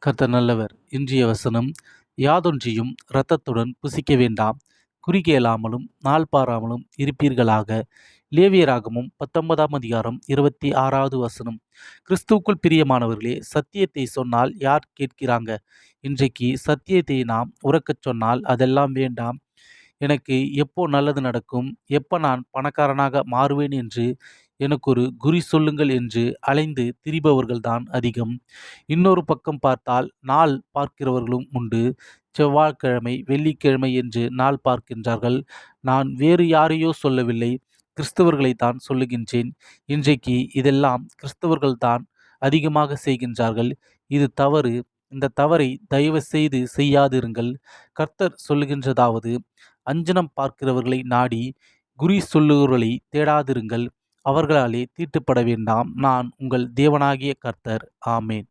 கர்த்தர் நல்லவர். இன்றைய வசனம், யாதொன்றையும் இரத்தத்துடன் புசிக்க வேண்டாம், குறிகேளாமலும் நாள் பாராமலும் இருப்பீர்களாக. லேவியராகமம் 19ஆம் அதிகாரம் 26வது வசனம். கிறிஸ்துவுக்குள் பிரியமானவர்களே, சத்தியத்தை சொன்னால் யார் கேட்கிறாங்க? இன்றைக்கு சத்தியத்தை நாம் உரக்கச் சொன்னால் அதெல்லாம் வேண்டாம், எனக்கு எப்போ நல்லது நடக்கும், எப்போ நான் பணக்காரனாக மாறுவேன் என்று எனக்கு ஒரு குறி சொல்லுங்கள் என்று அலைந்து திரிபவர்கள்தான் அதிகம். இன்னொரு பக்கம் பார்த்தால் நாள் பார்க்கிறவர்களும் உண்டு. செவ்வாய்க்கிழமை வெள்ளிக்கிழமை என்று நாள் பார்க்கின்றார்கள். நான் வேறு யாரையோ சொல்லவில்லை, கிறிஸ்தவர்களைத்தான் சொல்லுகின்றேன். இன்றைக்கு இதெல்லாம் கிறிஸ்தவர்கள்தான் அதிகமாக செய்கின்றார்கள். இது தவறு. இந்த தவறை தயவு செய்து செய்யாதிருங்கள். கர்த்தர் சொல்லுகின்றதாவது, அஞ்சனம் பார்க்கிறவர்களை நாடி குறி சொல்லுகிறவர்களை தேடாதிருங்கள், அவர்களாலே தீட்டுப்பட வேண்டாம். நான் உங்கள் தேவனாகிய கர்த்தர். ஆமேன்.